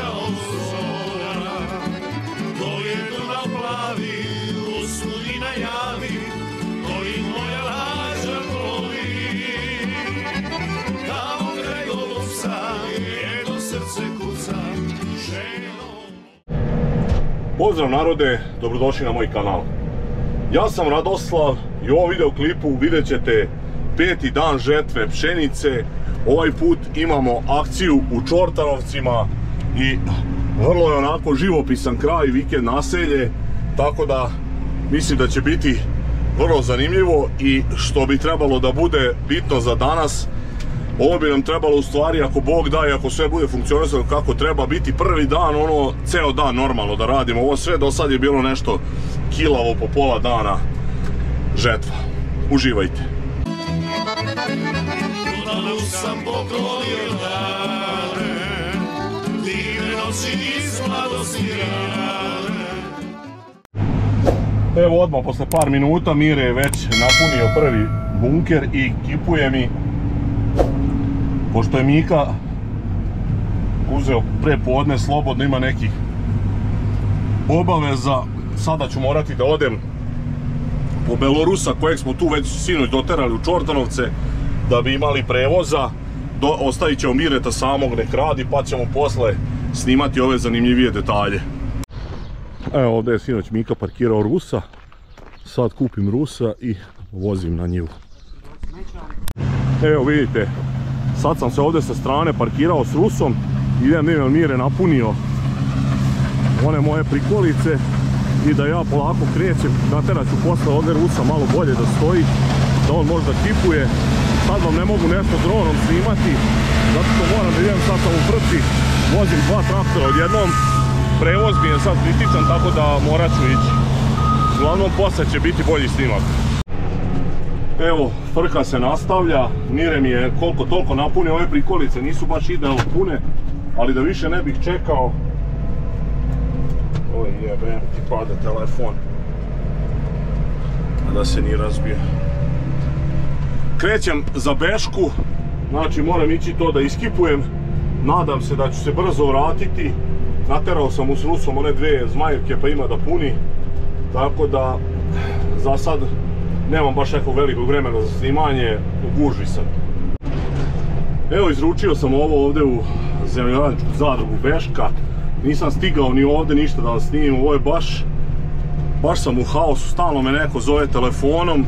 kao zora. To je Dunav plavi, usudi najavi, koji moja lađa voli. Kao kraj golubca, jedno srce kuca, ženo. Pozdrav narode, dobrodošli na moj kanal. Ja sam Radoslav i u ovom videoklipu vidjet ćete 5. dan žetve pšenice. Ovaj put imamo akciju u Čortanovcima i vrlo je onako živopisan kraj, vikend naselje, tako da mislim da će biti vrlo zanimljivo i što bi trebalo da bude bitno za danas. Ovo bi nam trebalo u stvari, ako Bog da i ako sve bude funkcionisalo kako treba, biti prvi dan, ono, ceo dan normalno da radimo. Ovo sve do sad je bilo nešto kilavo po pola dana žetva. Uživajte. Dunavu sam poklonio dane, divne noći iz mladosti rane. Evo odmah, posle par minuta Mire je već napunio prvi bunker i kipuje mi. Pošto je Mika uzeo pre podne slobodno, ima nekih obaveza, sada ću morati da odem po Belorusa kojeg smo tu već sinoć doterali u Čortanovce da bi imali prevoza. Ostavit ćemo Mireta samog nek radi pa ćemo posle snimati ove zanimljivije detalje. Evo ovdje je sinoć Mika parkirao Rusa, sad kupim Rusa i vozim na njivu. Evo vidite, sad sam se ovdje sa strane parkirao s Rusom, idem Mire napunio one moje prikolice i da ja polako krećem, naterat ću posle ovdje Rusa malo bolje da stoji, da on možda kipuje. Sad vam ne mogu nešto dronom snimati, zato što moram da idem, sad sam u frci, vozim 2 traktora odjednom, prevoz mi je sad kritičan, tako da morat ću ići. Uglavnom posle će biti bolji snimak. Evo, frka se nastavlja, Mire mi je koliko toliko napunio, ove prikolice nisu baš idealno pune, ali da više ne bih čekao. Oj jebem ti pada telefon, da se ni razbije. Krećem za Bešku, znači moram ići to da iskipujem, nadam se da ću se brzo vratiti. Naterao sam s Rusom one 2 zmajevke pa ima da puni, tako da za sad nemam baš nekog velikog vremena za snimanje, u gužvi sam. Evo, izručio sam ovo ovdje u zemljoradničku zadrugu Beška. Nisam stigao ni ovdje ništa da vam snimim, ovo je baš sam u haosu, stalno me neko zove telefonom.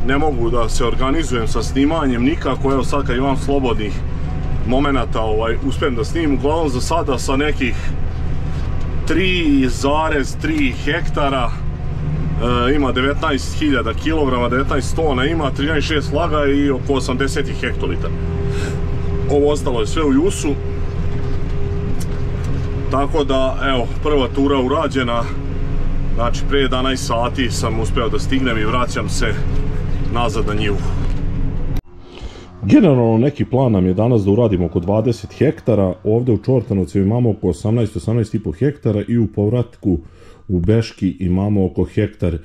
Ne mogu da se organizujem sa snimanjem nikako, evo sad kad imam slobodnih momenata uspijem da snimim. Uglavnom za sada sa nekih 3,3 hektara. Ima 19.000 kg, 19 tona ima, 13,6 laga i oko 80 hektolitara. Ovo ostalo je sve u jusu. Tako da, evo, prva tura urađena. Znači, prije 11 sati sam uspio da stignem i vraćam se nazad na njivu. Generalno neki plan nam je danas da uradimo oko 20 hektara. Ovdje u Čortanovcu imamo oko 18,5 hektara i u povratku u Beški imamo oko 1,5 hektara.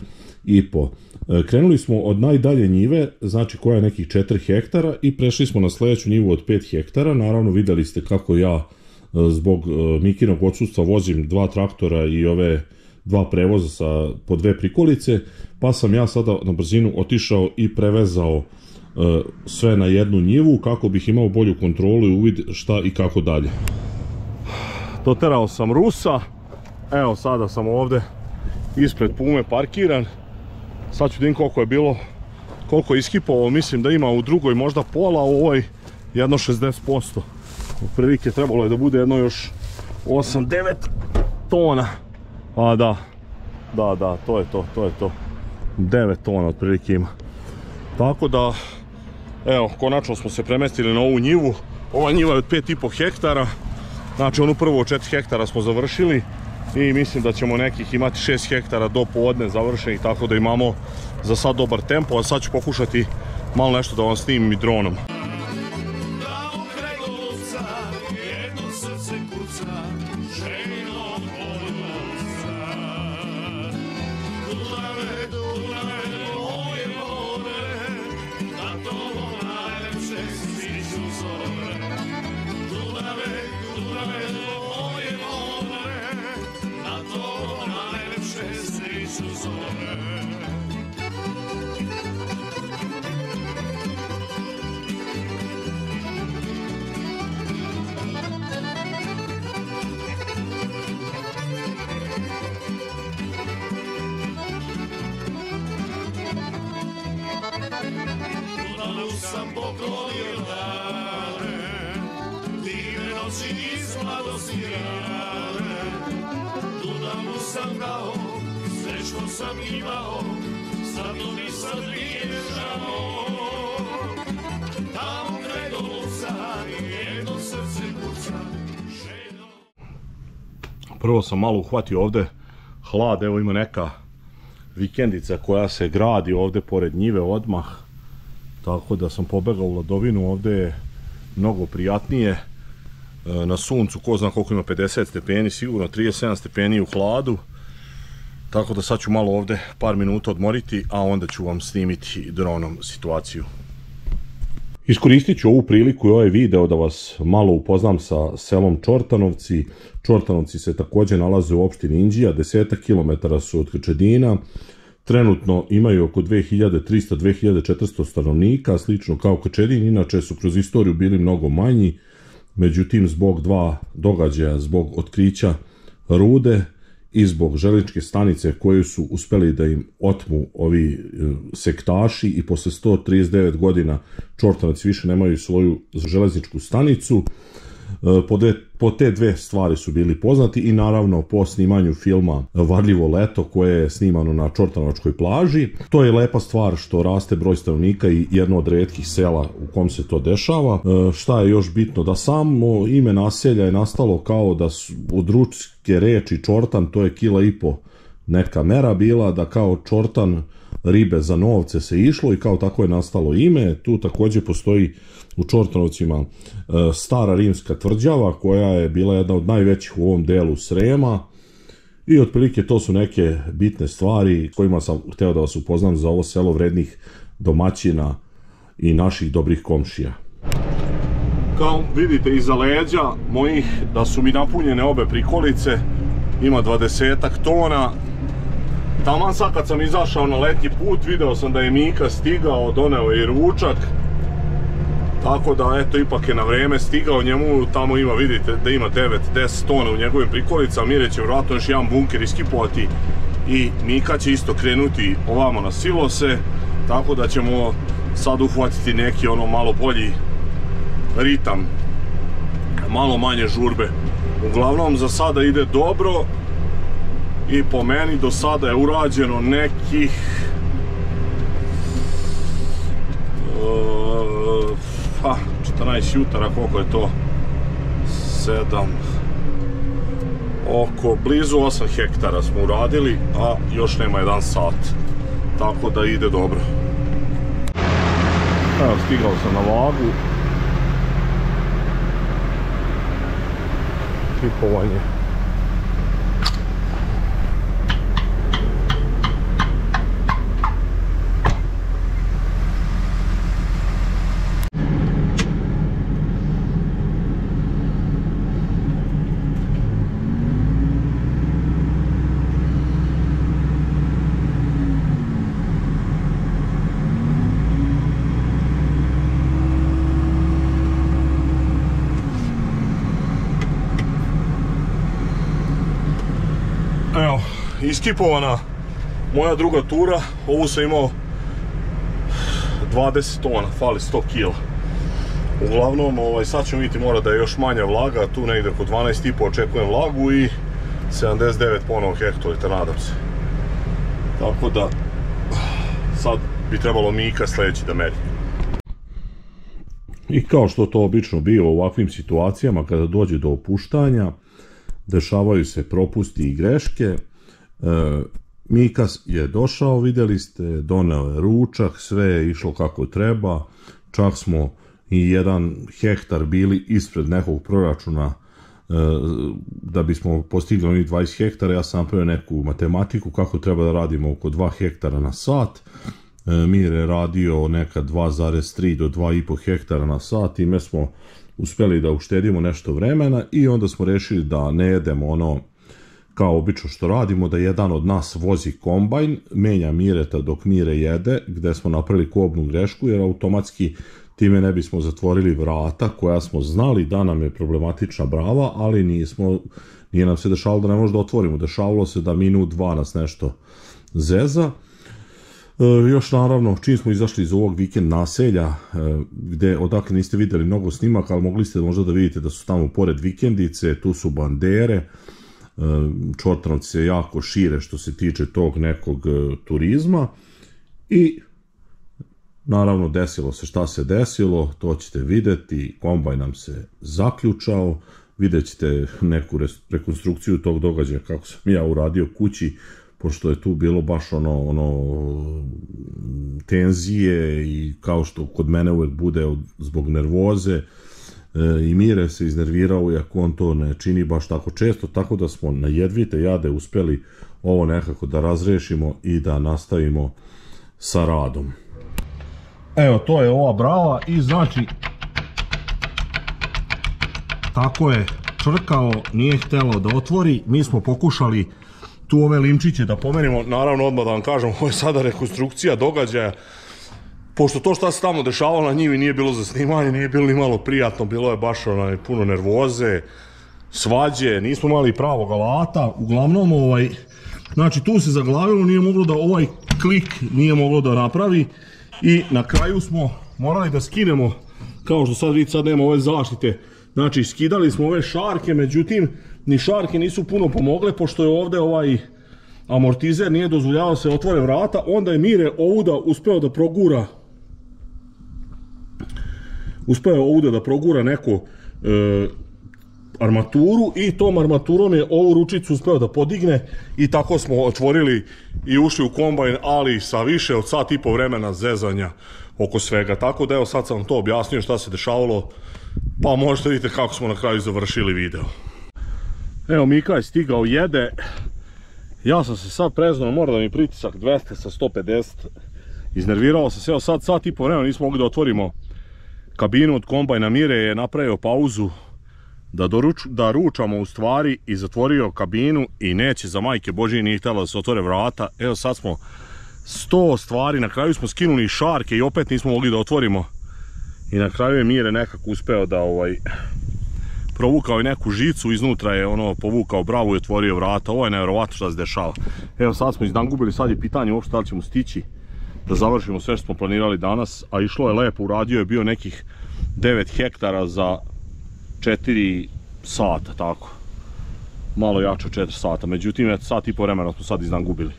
Krenuli smo od najdalje njive, znači koja je nekih 4 hektara, i prešli smo na sljedeću njivu od 5 hektara. Naravno vidjeli ste kako ja zbog Mikinog odsustva vozim 2 traktora i ove 2 prevoza sa po 2 prikolice, pa sam ja sada na brzinu otišao i prevezao sve na jednu njivu kako bih imao bolju kontrolu i uvid šta i kako dalje. Doterao sam Rusa. Evo, sada sam ovdje ispred Pume parkiran. Sad ću da vidim koliko je bilo, koliko je iskipovao. Mislim da ima u drugoj možda pola, a u ovoj jedno 60%. Otprilike trebalo je da bude jedno još 8-9 tona. A da, to je to. 9 tona otprilike ima. Tako da, evo, konačno smo se premestili na ovu njivu. Ova njiva je od 5,5 hektara. Znači, onu prvu od 4 hektara smo završili i mislim da ćemo nekih imati 6 hektara do podne završenih, tako da imamo za sad dobar tempo, a sad ću pokušati malo nešto da vam snimim i dronom. Dunave, Dunave, moje zore. Dunavu sam poklonio dane, divne noći iz mladosti rane. Dunavu sam dao, sve što sam imao, sad to mi sad nije žao. Tamo kraj Dolca, jedno srce kuca, željno. Prvo sam malo uhvatio ovde hlad, evo ima neka vikendica koja se gradi ovde pored njive odmah, tako da sam pobegao u ladovinu. Ovde je mnogo prijatnije, na suncu ko zna koliko ima, 50 stepeni, sigurno 37 stepeni u hladu, tako da sad ću malo ovde par minuta odmoriti, a onda ću vam snimiti dronom situaciju. Iskoristit ću ovu priliku i ovaj video da vas malo upoznam sa selom Čortanovci. Čortanovci se također nalaze u opštini Inđija, 10 km su od Krčedina. Trenutno imaju oko 2300-2400 stanovnika, slično kao Krčedin, inače su kroz istoriju bili mnogo manji, međutim zbog dva događaja, zbog otkrića rude i zbog železničke stanice koju su uspeli da im otmu ovi sektaši, i posle 139 godina Čortanovci više nemaju svoju železničku stanicu. Po te dve stvari su bili poznati, i naravno po snimanju filma Varljivo leto koje je snimano na Čortanovačkoj plaži. To je lepa stvar što raste broj stanovnika i jedno od retkih sela u kom se to dešava. Šta je još bitno, da samo ime naselja je nastalo kao da su od ručke reči čortan, to je 1,5 kila neka mera bila, da kao čortan ribe za novce se išlo i kao tako je nastalo ime. Tu također postoji u Čortanovcima stara rimska tvrđava koja je bila jedna od najvećih u ovom delu Srema, i otprilike to su neke bitne stvari s kojima sam hteo da vas upoznam za ovo selo vrednih domaćina i naših dobrih komšija. Kao vidite iza leđa mojih da su mi napunjene obe prikolice, ima 20-ak tona. Taman sad kad sam izašao na letnji put video sam da je Mika stigao, doneo je i ručak, tako da eto ipak je na vreme stigao. Njemu tamo ima, vidite da ima 9-10 tona u njegovim prikolicama. Mire će vjerojatno još jedan bunker iskipovati i Mika će isto krenuti ovamo na silose, tako da ćemo sad uhvatiti neki ono malo bolji ritam, malo manje žurbe. Uglavnom za sada ide dobro i po meni do sada je urađeno nekih 14 jutara, koliko je to, 7, oko blizu 8 hektara smo uradili, a još nema 1 sat, tako da ide dobro. Evo, stigao sam na vagu, kipovanje. Evo, iskipovana moja druga tura, ovu sam imao 20 tona, fali 100 kila. Uglavnom, sad ćemo vidjeti, mora da je još manja vlaga, tu negde oko 12,5 očekujem vlagu i 79 ponovo hektolitra, nadam se. Tako da, sad bi trebalo Mika sljedeći da meri. I kao što to obično biva u ovakvim situacijama, kada dođe do opuštanja, dešavaju se propusti i greške. Mika je došao, vidjeli ste, doneo je ručak, sve je išlo kako treba, čak smo i 1 hektar bili ispred nekog proračuna da bismo postigli onih 20 hektara. Ja sam napravio neku matematiku kako treba da radimo oko 2 hektara na sat. Mir je radio neka 2,3 do 2,5 hektara na sat i mi smo uspjeli da uštedimo nešto vremena, i onda smo rešili da ne jedemo ono kao obično što radimo, da jedan od nas vozi kombajn, menja Mireta dok Mire jede, gde smo napravili kobnu grešku, jer automatski time ne bismo zatvorili vrata koja smo znali da nam je problematična brava, ali nije nam se dešavalo da ne možemo da otvorimo. Dešavalo se da minut, dva nas nešto zeza. Još naravno, čim smo izašli iz ovog vikend naselja, odakle niste vidjeli mnogo snimaka, ali mogli ste možda da vidite da su tamo pored vikendice, tu su bandere, Čortanovci se jako šire što se tiče tog nekog turizma i naravno desilo se šta se desilo, to ćete vidjeti, kombajn nam se zaključao, vidjet ćete neku rekonstrukciju tog događaja kako sam ja uradio kući, pošto je tu bilo baš tenzije i kao što kod mene uvek bude zbog nervoze, i Mire se iznervirao, iako on to ne čini baš tako često, tako da smo na jedvite jade uspjeli ovo nekako da razrešimo i da nastavimo sa radom. Evo, to je ova brava i znači tako je čvrkao, nije htjelo da otvori, mi smo pokušali tu ove limčiće da pomerimo, naravno odmah da vam kažem, ovo je sada rekonstrukcija događaja, pošto to što se tamo dešavalo na njivi nije bilo za snimanje, nije bilo ni malo prijatno, bilo je baš puno nervoze, svađe, nismo imali pravog alata, uglavnom znači tu se zaglavilo, nije moglo da ovaj klik nije moglo da napravi i na kraju smo morali da skinemo, kao što sad vidite, sad nema ove zaštite, znači skidali smo ove šarke, međutim ni šarke nisu puno pomogle, pošto je ovdje ovaj amortizer nije dozvoljavao se otvore vrata, onda je Mire ovuda uspeo da progura neku armaturu i tom armaturom je ovu ručicu uspeo da podigne i tako smo otvorili i ušli u kombajn, ali sa više od sat i po vremena zezanja oko svega. Tako da evo sad sam to objasnio šta se dešavalo, pa možete vidjeti kako smo na kraju završili video. Evo Mika je stigao, jede. Ja sam se sad preznao, mora da mi pritisak 200 sa 150. Iznervirao sam se, evo sad sat i po vremena nismo mogli da otvorimo kabinu od kombajna. Mire je napravio pauzu da ručamo u stvari i zatvorio kabinu i neće za majke Božije, nije htjelo da se otvore vrata. Evo sad smo 100 stvari, na kraju smo skinuli šarke i opet nismo mogli da otvorimo. I na kraju je Mire nekako uspeo da provukao je neku žicu, iznutra je povukao bravu i otvorio vrata. Ovo je nevjerovatno šta se dešava. Evo sad smo izdangubili, sad je pitanje uopšte da li ćemo stići da završimo sve što smo planirali danas, a išlo je lepo, uradio je bio nekih 9 hektara za 4 sata, tako. Malo jače od 4 sata, međutim, sat i po vremena smo sad izdangubili.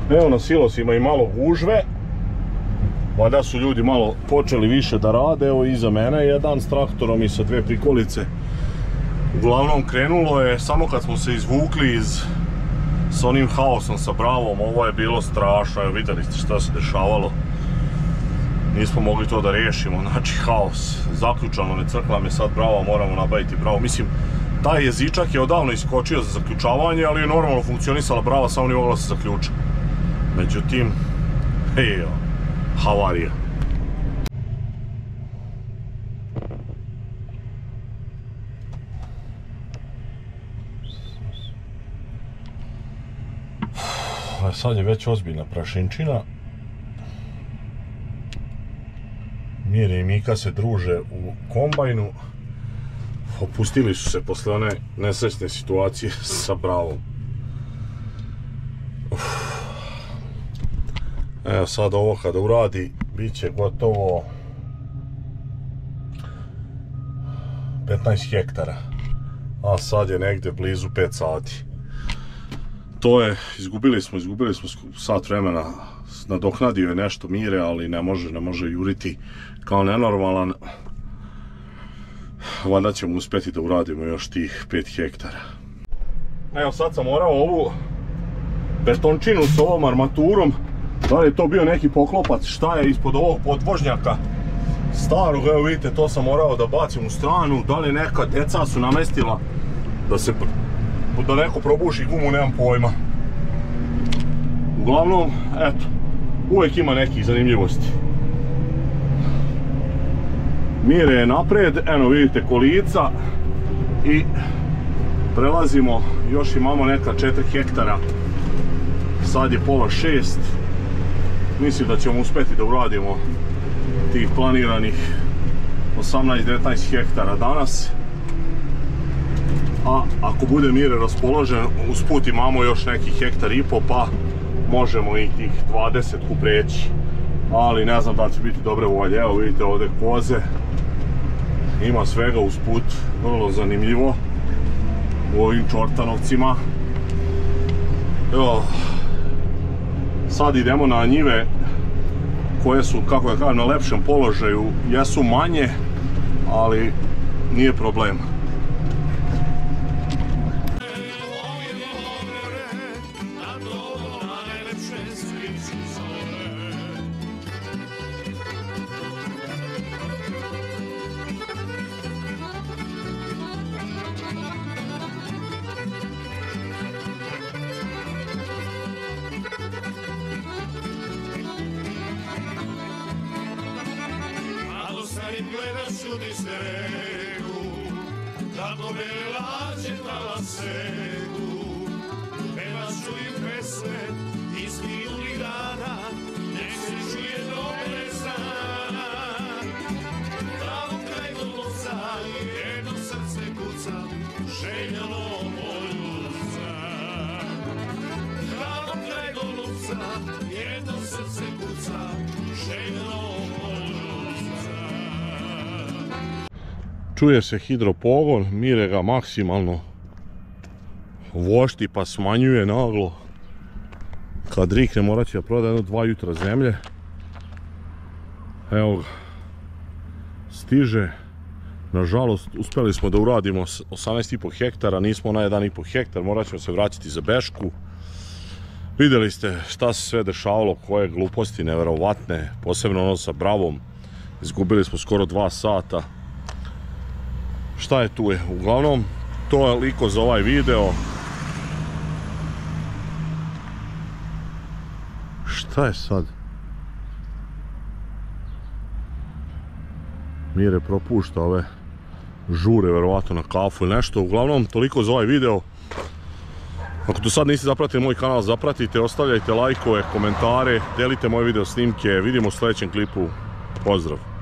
Evo na silosima i malo gužve, valjda su ljudi malo počeli više da rade. Evo iza mene jedan s traktorom i sa 2 prikolice. Uglavnom krenulo je samo kad smo se izvukli s onim haosom sa bravom. Ovo je bilo strašno, evo vidjeli ste šta se dešavalo. Nismo mogli to da riješimo, znači haos, zaključano, ne crkla me sad brava, moramo nabaviti bravu. Mislim, taj jezičak je odavno iskočio za zaključavanje, ali je normalno funkcionisala brava, samo nije mogla se zaključiti. Međutim, havarija. Sad je već ozbiljna prašinčina. Mire i Mika se druže u kombajnu. Opustili su se posle one nesrećne situacije sa bravom. Evo sad ovo kada uradi, bit će gotovo 15 hektara. A sad je negdje blizu 5 sati. To je, izgubili smo sat vremena. Nadoknadio je nešto Mire, ali ne može juriti kao nenormalan. Valjda ćemo uspjeti da uradimo još tih 5 hektara. Evo sad sam morao ovu betončinu s ovom armaturom, da li je to bio neki poklopac, šta je ispod ovog podvožnjaka, starog, evo vidite, to sam morao da bacim u stranu, da li neka deca su namestila da neko probuši gumu, nemam pojma. Uglavnom, eto, uvijek ima nekih zanimljivosti. Mire je napred, eno vidite kolica i prelazimo, još imamo neka 4 hektara, sad je 5:30, mislim da ćemo uspjeti da uradimo tih planiranih 18-19 hektara danas. A ako bude Mire raspoložen, usput imamo još neki 1,5 hektara, pa možemo i tih 20 preći. Ali ne znam da će biti dobre volje. Evo vidite ovdje koze, ima svega usput, vrlo zanimljivo u ovim Čortanovcima. Evo, sad idemo na njive koje su, kako ja kažem, na lepšem položaju, jesu manje, ali nije problem. Gledaš ljudi s terenu, kako velađe talasegu, pevaš čujem pesme iz minulih dana, nek se čuje dobre sana. Tamo kraj Golubca jedno srce kuca, željelo poljuca. Tamo kraj Golubca jedno srce kuca, željelo poljuca. Čuje se hidropogon, Mire ga maksimalno vošti pa smanjuje naglo. Kad rikne morat će da proda 1-2 jutra zemlje. Evo ga, stiže. Nažalost, uspjeli smo da uradimo 18,5 hektara, nismo na 1,5 hektar, morat ćemo se vraćati za Bešku. Vidjeli ste šta se sve dešavalo, koje gluposti neverovatne, posebno ono sa Bravom. Izgubili smo skoro 2 sata. Šta je tu je? Uglavnom, to je liko za ovaj video. Šta je sad? Mire propušta ove žure, verovatno na kafu ili nešto. Uglavnom, toliko za ovaj video. Ako do sad niste zapratili moj kanal, zapratite, ostavljajte lajkove, komentare, delite moje video snimke. Vidimo u sljedećem klipu. Pozdrav!